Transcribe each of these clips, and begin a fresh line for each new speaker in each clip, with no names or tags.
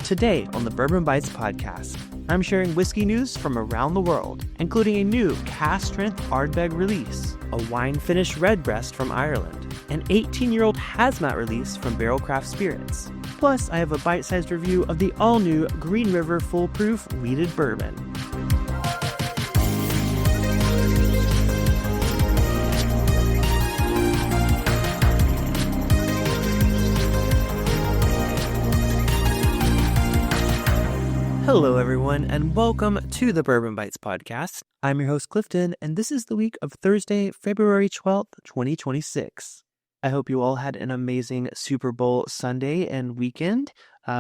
Today on the Bourbon Bytes Podcast, I'm sharing whiskey news from around the world, including a new Cask Strength Ardbeg release, a wine-finished Redbreast from Ireland, an 18-year-old Hazmat release from Barrell Craft Spirits. Plus, I have a bite-sized review of the all-new Green River Full Proof Wheated Bourbon. Hello, everyone, and welcome to the Bourbon Bytes Podcast. I'm your host, Clifton, and this is the week of Thursday, February 12th, 2026. I hope you all had an amazing Super Bowl Sunday and weekend.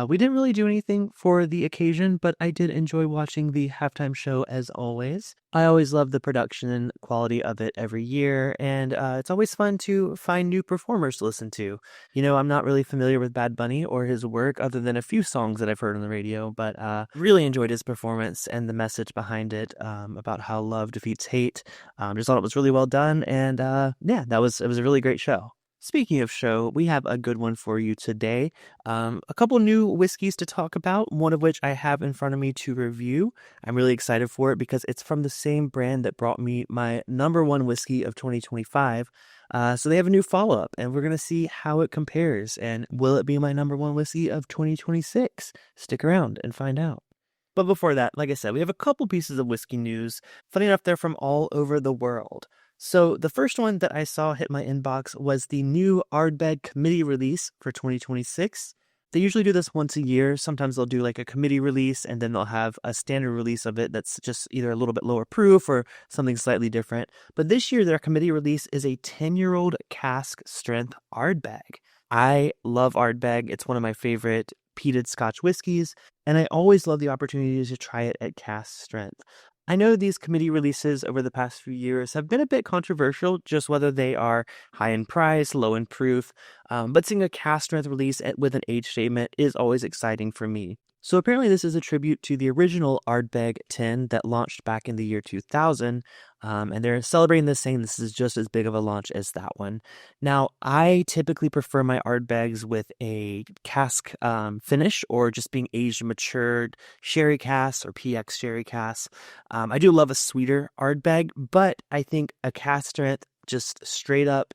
We didn't really do anything for the occasion, but I did enjoy watching the halftime show as always. I always love the production and quality of it every year, and it's always fun to find new performers to listen to. You know, I'm not really familiar with Bad Bunny or his work other than a few songs that I've heard on the radio, but really enjoyed his performance and the message behind it about how love defeats hate. Just thought it was really well done, and it was a really great show. Speaking of show, we have a good one for you today. A couple new whiskeys to talk about, one of which I have in front of me to review. I'm really excited for it because it's from the same brand that brought me my number one whiskey of 2025. So they have a new follow-up, and we're going to see how it compares, and will it be my number one whiskey of 2026? Stick around and find out. But before that, like I said, we have a couple pieces of whiskey news. Funny enough, they're from all over the world. So the first one that I saw hit my inbox was the new Ardbeg committee release for 2026. They usually do this once a year. Sometimes they'll do like a committee release and then they'll have a standard release of it that's just either a little bit lower proof or something slightly different. But this year their committee release is a 10-year-old cask strength Ardbeg. I love Ardbeg. It's one of my favorite peated Scotch whiskeys, and I always love the opportunity to try it at cask strength. I know these committee releases over the past few years have been a bit controversial, just whether they are high in price, low in proof, but seeing a cask strength release with an age statement is always exciting for me. So apparently this is a tribute to the original Ardbeg 10 that launched back in the year 2000, and they're celebrating this, saying this is just as big of a launch as that one. Now, I typically prefer my Ardbegs with a cask finish or just being aged and matured sherry casks or PX sherry casks. I do love a sweeter Ardbeg, but I think a cask strength, just straight up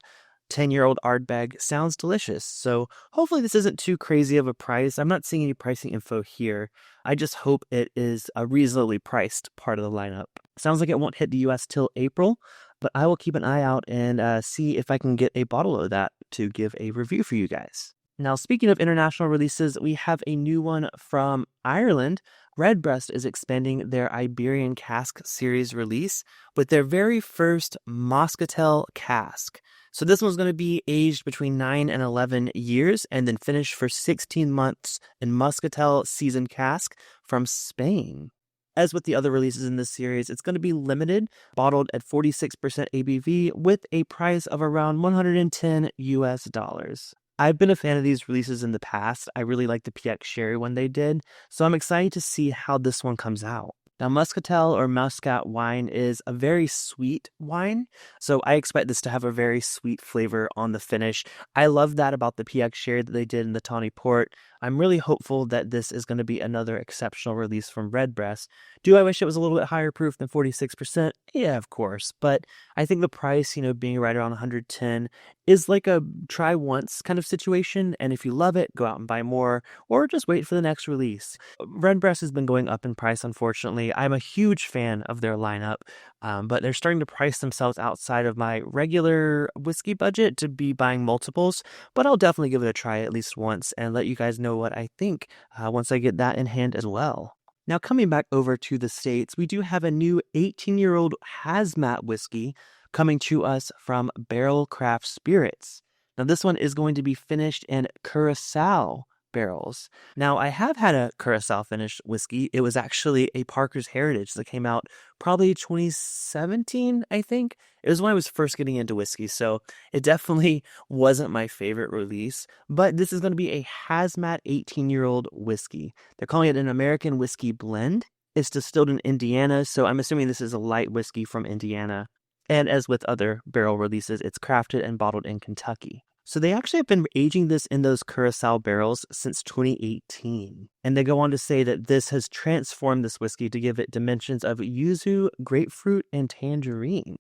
10-year-old Ardbeg sounds delicious. So hopefully this isn't too crazy of a price. I'm not seeing any pricing info here. I just hope it is a reasonably priced part of the lineup. Sounds like it won't hit the US till April, but I will keep an eye out and see if I can get a bottle of that to give a review for you guys. Now, speaking of international releases, we have a new one from Ireland. Redbreast is expanding their Iberian Cask series release with their very first Muscatel cask. So this one's going to be aged between 9 and 11 years and then finished for 16 months in Muscatel seasoned cask from Spain. As with the other releases in this series, it's going to be limited, bottled at 46% ABV with a price of around $110 US. I've been a fan of these releases in the past. I really like the PX Sherry one they did, so I'm excited to see how this one comes out. Now, Muscatel or Muscat wine is a very sweet wine, so I expect this to have a very sweet flavor on the finish. I love that about the PX Sherry that they did in the Tawny Port. I'm really hopeful that this is going to be another exceptional release from Redbreast. Do I wish it was a little bit higher proof than 46%? Yeah, of course, but I think the price, being right around 110 is like a try once kind of situation, and if you love it, go out and buy more, or just wait for the next release. Redbreast has been going up in price, unfortunately. I'm a huge fan of their lineup, but they're starting to price themselves outside of my regular whiskey budget to be buying multiples, but I'll definitely give it a try at least once and let you guys know what I think once I get that in hand as well. Now, coming back over to the States, we do have a new 18-year-old Hazmat whiskey coming to us from Barrell Craft Spirits. Now, this one is going to be finished in Curacao barrels. Now, I have had a Curacao finished whiskey. It was actually a Parker's Heritage that came out probably 2017, I think. It was when I was first getting into whiskey, so it definitely wasn't my favorite release. But this is going to be a Hazmat 18-year-old whiskey. They're calling it an American whiskey blend. It's distilled in Indiana, so I'm assuming this is a light whiskey from Indiana. And as with other barrel releases, it's crafted and bottled in Kentucky. So they actually have been aging this in those Curacao barrels since 2018. And they go on to say that this has transformed this whiskey to give it dimensions of yuzu, grapefruit, and tangerine.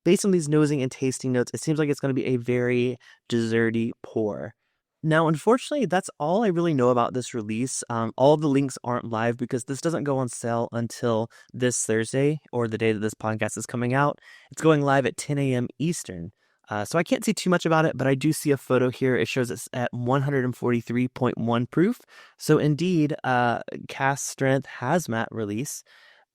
Based on these nosing and tasting notes, it seems like it's going to be a very desserty pour. Now, unfortunately, that's all I really know about this release. All of the links aren't live because this doesn't go on sale until this Thursday, or the day that this podcast is coming out. It's going live at 10 a.m. Eastern. So I can't see too much about it, but I do see a photo here. It shows it's at 143.1 proof. So indeed, Cask strength Hazmat release.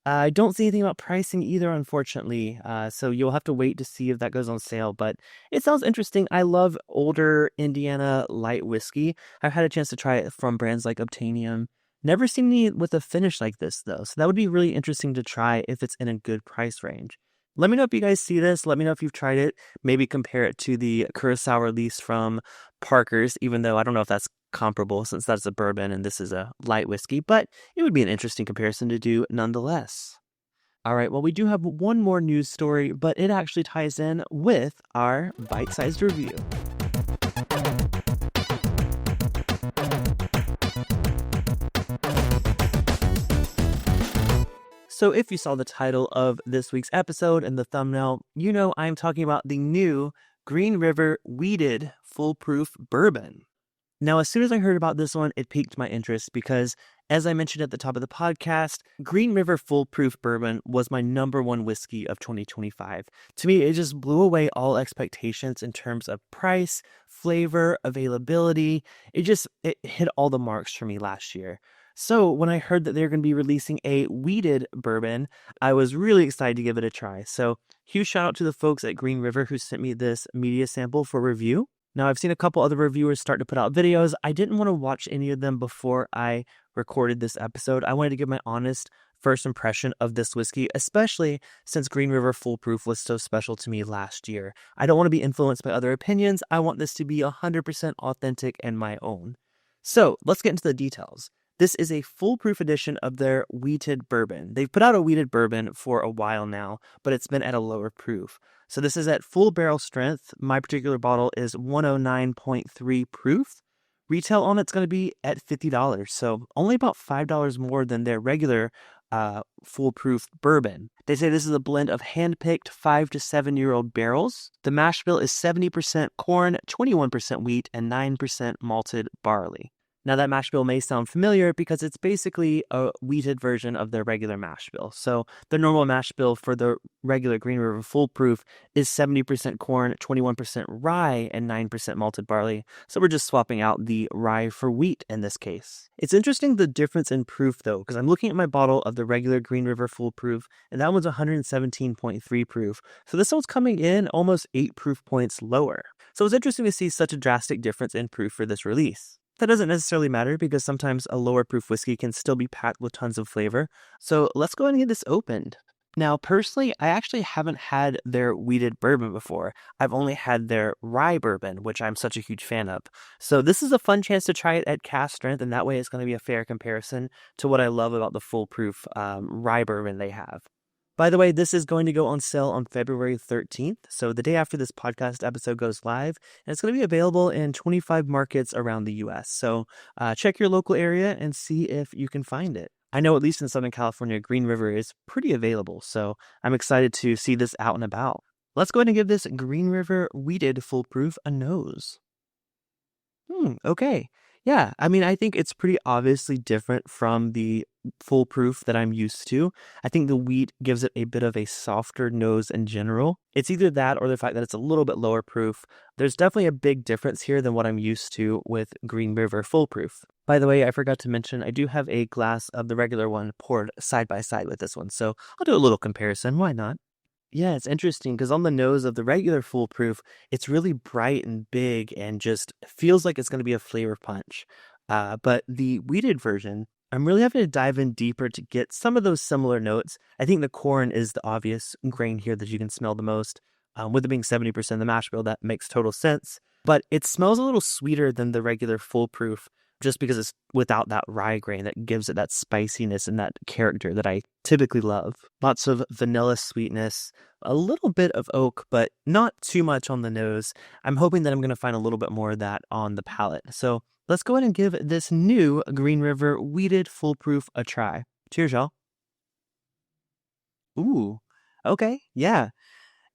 I don't see anything about pricing either, unfortunately. So you'll have to wait to see if that goes on sale. But it sounds interesting. I love older Indiana light whiskey. I've had a chance to try it from brands like Obtainium. Never seen any with a finish like this, though. So that would be really interesting to try if it's in a good price range. Let me know if you guys see this. Let me know if you've tried it. Maybe compare it to the Curacao release from Parker's, even though I don't know if that's comparable since that's a bourbon and this is a light whiskey, but it would be an interesting comparison to do nonetheless. All right, well, we do have one more news story, but it actually ties in with our bite-sized review. So if you saw the title of this week's episode and the thumbnail, you know I'm talking about the new Green River Wheated Full Proof Bourbon. Now, as soon as I heard about this one, it piqued my interest because, as I mentioned at the top of the podcast, Green River Full Proof Bourbon was my number one whiskey of 2025. To me, it just blew away all expectations in terms of price, flavor, availability. It hit all the marks for me last year. So when I heard that they're going to be releasing a wheated bourbon, I was really excited to give it a try. So huge shout out to the folks at Green River who sent me this media sample for review. Now, I've seen a couple other reviewers start to put out videos. I didn't want to watch any of them before I recorded this episode. I wanted to give my honest first impression of this whiskey, especially since Green River Full Proof was so special to me last year. I don't want to be influenced by other opinions. I want this to be 100% authentic and my own. So let's get into the details. This is a foolproof edition of their wheated bourbon. They've put out a wheated bourbon for a while now, but it's been at a lower proof. So this is at full barrel strength. My particular bottle is 109.3 proof. Retail on it's going to be at $50, so only about $5 more than their regular foolproof bourbon. They say this is a blend of hand-picked 5 to 7 year old barrels. The mash bill is 70% corn, 21% wheat, and 9% malted barley. Now that mash bill may sound familiar because it's basically a wheated version of their regular mash bill. So the normal mash bill for the regular Green River Full Proof is 70% corn, 21% rye, and 9% malted barley. So we're just swapping out the rye for wheat in this case. It's interesting the difference in proof though, because I'm looking at my bottle of the regular Green River Full Proof, and that one's 117.3 proof. So this one's coming in almost 8 proof points lower. So it's interesting to see such a drastic difference in proof for this release. That doesn't necessarily matter because sometimes a lower proof whiskey can still be packed with tons of flavor. So let's go ahead and get this opened. Now, personally, I actually haven't had their wheated bourbon before. I've only had their rye bourbon, which I'm such a huge fan of. So this is a fun chance to try it at cask strength, and that way it's going to be a fair comparison to what I love about the full proof rye bourbon they have. By the way, this is going to go on sale on February 13th, so the day after this podcast episode goes live, and it's going to be available in 25 markets around the U.S., so check your local area and see if you can find it. I know at least in Southern California, Green River is pretty available, so I'm excited to see this out and about. Let's go ahead and give this Green River Wheated Full Proof a nose. Okay. Yeah, I mean, I think it's pretty obviously different from the full proof that I'm used to. I think the wheat gives it a bit of a softer nose in general. It's either that or the fact that it's a little bit lower proof. There's definitely a big difference here than what I'm used to with Green River Full Proof. By the way, I forgot to mention, I do have a glass of the regular one poured side by side with this one, so I'll do a little comparison. Why not? Yeah, it's interesting because on the nose of the regular Full Proof, it's really bright and big and just feels like it's going to be a flavor punch. But the wheated version, I'm really having to dive in deeper to get some of those similar notes. I think the corn is the obvious grain here that you can smell the most. With it being 70% of the mash bill, that makes total sense. But it smells a little sweeter than the regular Full Proof just because it's without that rye grain that gives it that spiciness and that character that I typically love. Lots of vanilla sweetness, a little bit of oak, but not too much on the nose. I'm hoping that I'm going to find a little bit more of that on the palate. So let's go ahead and give this new Green River Wheated Full Proof a try. Cheers, y'all. Ooh, okay, yeah.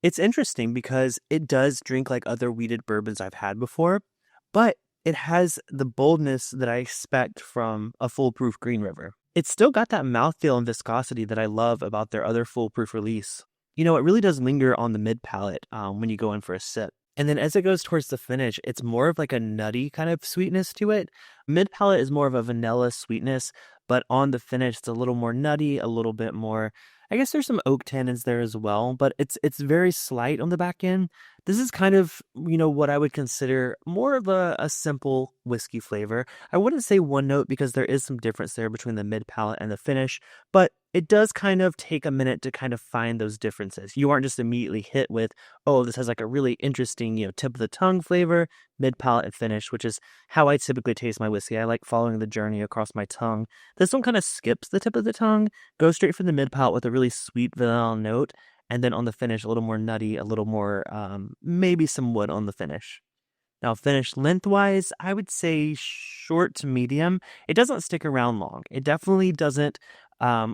It's interesting because it does drink like other wheated bourbons I've had before, but it has the boldness that I expect from a foolproof Green River. It's still got that mouthfeel and viscosity that I love about their other foolproof release. It really does linger on the mid palate when you go in for a sip. And then as it goes towards the finish, it's more of like a nutty kind of sweetness to it. Mid palate is more of a vanilla sweetness, but on the finish, it's a little more nutty, a little bit more. I guess there's some oak tannins there as well, but it's very slight on the back end. This is kind of, what I would consider more of a simple whiskey flavor. I wouldn't say one note because there is some difference there between the mid palate and the finish, but it does kind of take a minute to kind of find those differences. You aren't just immediately hit with, oh, this has like a really interesting, tip of the tongue flavor, mid palate and finish, which is how I typically taste my whiskey. I like following the journey across my tongue. This one kind of skips the tip of the tongue, goes straight from the mid palate with a really sweet vanilla note, and then on the finish, a little more nutty, a little more, maybe some wood on the finish. Now, finish lengthwise, I would say short to medium. It doesn't stick around long. It definitely doesn't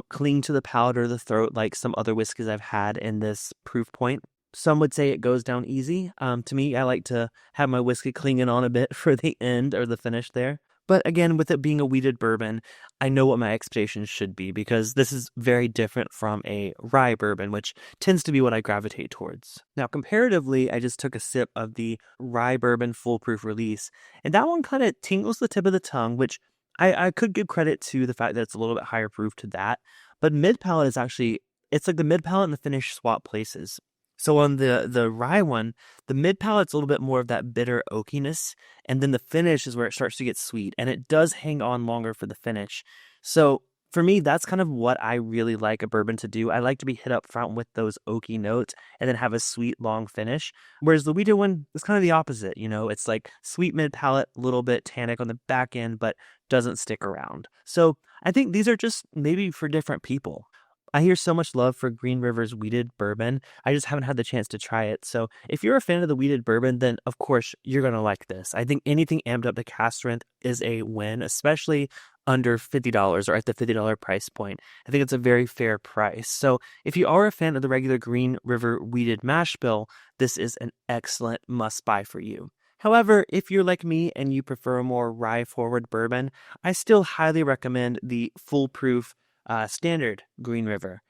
cling to the palate or the throat like some other whiskeys I've had in this proof point. Some would say it goes down easy. To me, I like to have my whiskey clinging on a bit for the end or the finish there. But again, with it being a wheated bourbon, I know what my expectations should be because this is very different from a rye bourbon, which tends to be what I gravitate towards. Now, comparatively, I just took a sip of the rye bourbon foolproof release, and that one kind of tingles the tip of the tongue, which I could give credit to the fact that it's a little bit higher proof to that. But mid palate is actually, it's like the mid palate and the finish swap places. So on the rye one, the mid palate's a little bit more of that bitter oakiness, and then the finish is where it starts to get sweet, and it does hang on longer for the finish. So for me, that's kind of what I really like a bourbon to do. I like to be hit up front with those oaky notes and then have a sweet long finish. Whereas the wheated one is kind of the opposite. It's like sweet mid palate, a little bit tannic on the back end, but doesn't stick around. So I think these are just maybe for different people. I hear so much love for Green River's wheated bourbon. I just haven't had the chance to try it. So if you're a fan of the wheated bourbon, then of course you're going to like this. I think anything amped up to cask strength is a win, especially under $50 or at the $50 price point. I think it's a very fair price. So if you are a fan of the regular Green River wheated mash bill, this is an excellent must buy for you. However, if you're like me and you prefer a more rye-forward bourbon, I still highly recommend the foolproof standard Green River.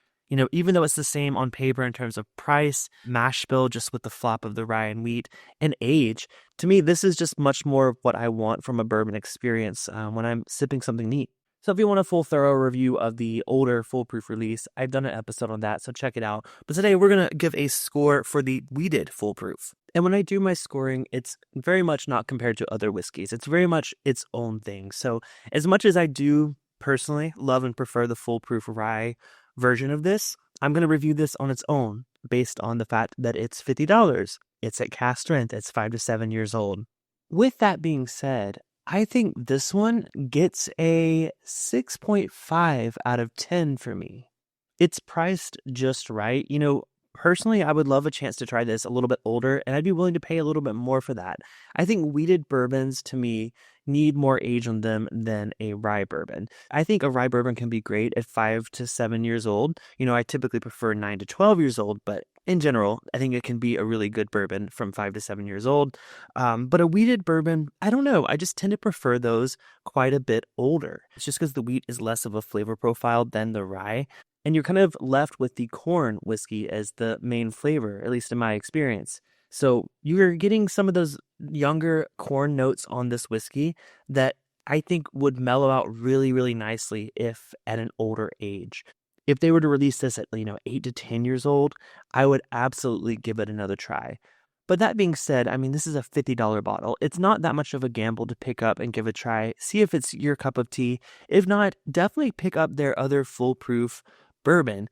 Even though it's the same on paper in terms of price, mash bill just with the flop of the rye and wheat, and age, to me, this is just much more of what I want from a bourbon experience when I'm sipping something neat. So if you want a full thorough review of the older foolproof release, I've done an episode on that, so check it out. But today we're going to give a score for the wheated foolproof. And when I do my scoring, it's very much not compared to other whiskeys. It's very much its own thing. So as much as I do personally love and prefer the foolproof rye version of this, I'm going to review this on its own based on the fact that it's $50. It's at cask strength. It's 5 to 7 years old. With that being said, I think this one gets a 6.5 out of 10 for me. It's priced just right. Personally, I would love a chance to try this a little bit older, and I'd be willing to pay a little bit more for that. I think wheated bourbons, to me, need more age on them than a rye bourbon. I think a rye bourbon can be great at 5 to 7 years old. I typically prefer 9 to 12 years old, but in general, I think it can be a really good bourbon from 5 to 7 years old. But a wheated bourbon, I don't know. I just tend to prefer those quite a bit older. It's just because the wheat is less of a flavor profile than the rye. And you're kind of left with the corn whiskey as the main flavor, at least in my experience. So you're getting some of those younger corn notes on this whiskey that I think would mellow out really, really nicely if at an older age. If they were to release this at 8 to 10 years old, I would absolutely give it another try. But that being said, this is a $50 bottle. It's not that much of a gamble to pick up and give a try. See if it's your cup of tea. If not, definitely pick up their other foolproof bourbon.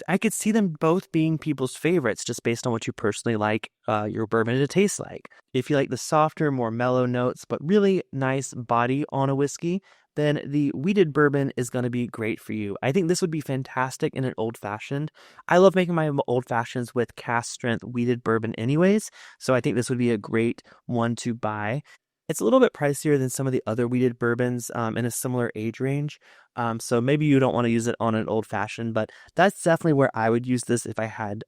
I could see them both being people's favorites just based on what you personally like your bourbon to taste like. If you like the softer, more mellow notes, but really nice body on a whiskey, then the wheated bourbon is going to be great for you. I think this would be fantastic in an old-fashioned. I love making my old-fashions with cask strength wheated bourbon anyways, so I think this would be a great one to buy. It's a little bit pricier than some of the other wheated bourbons in a similar age range. So maybe you don't want to use it on an old-fashioned, but that's definitely where I would use this if I had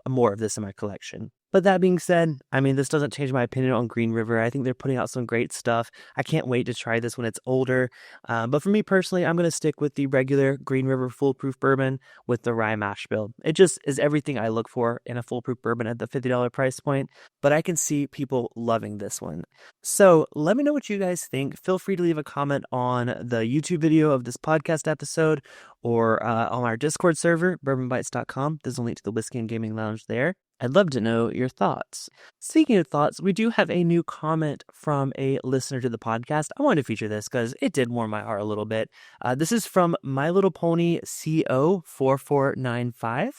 more of this in my collection. But that being said, I mean, this doesn't change my opinion on Green River. I think they're putting out some great stuff. I can't wait to try this when it's older. But for me personally, I'm going to stick with the regular Green River Full Proof Bourbon with the rye mash bill. It just is everything I look for in a full proof bourbon at the $50 price point. But I can see people loving this one. So let me know what you guys think. Feel free to leave a comment on the YouTube video of this podcast episode or on our Discord server, bourbonbytes.com. There's a link to the Whiskey and Gaming Lounge there. I'd love to know your thoughts. Speaking of thoughts, we do have a new comment from a listener to the podcast. I wanted to feature this because it did warm my heart a little bit. This is from My Little Pony CO4495.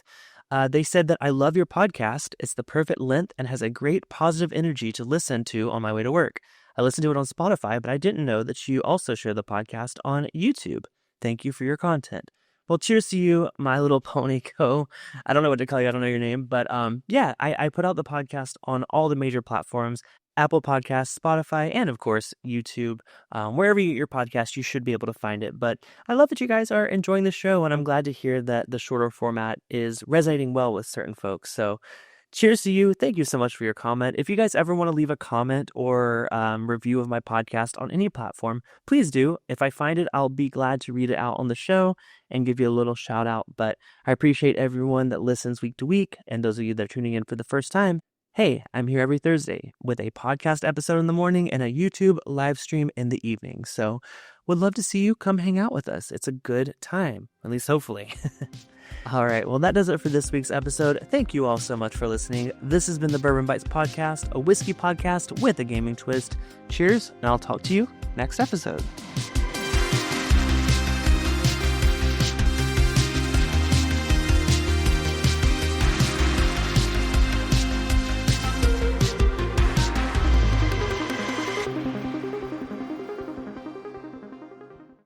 They said that I love your podcast. It's the perfect length and has a great positive energy to listen to on my way to work. I listen to it on Spotify, but I didn't know that you also share the podcast on YouTube. Thank you for your content. Well, cheers to you, My Little Pony Co. I don't know what to call you. I don't know your name. But yeah, I put out the podcast on all the major platforms, Apple Podcasts, Spotify, and of course, YouTube. Wherever you get your podcast, you should be able to find it. But I love that you guys are enjoying the show, and I'm glad to hear that the shorter format is resonating well with certain folks. So cheers to you. Thank you so much for your comment. If you guys ever want to leave a comment or review of my podcast on any platform, please do. If I find it, I'll be glad to read it out on the show and give you a little shout out. But I appreciate everyone that listens week to week. And those of you that are tuning in for the first time, hey, I'm here every Thursday with a podcast episode in the morning and a YouTube live stream in the evening. So would love to see you come hang out with us. It's a good time, at least hopefully. All right, well, that does it for this week's episode. Thank you all so much for listening. This has been the Bourbon Bytes Podcast, a whiskey podcast with a gaming twist. Cheers, and I'll talk to you next episode.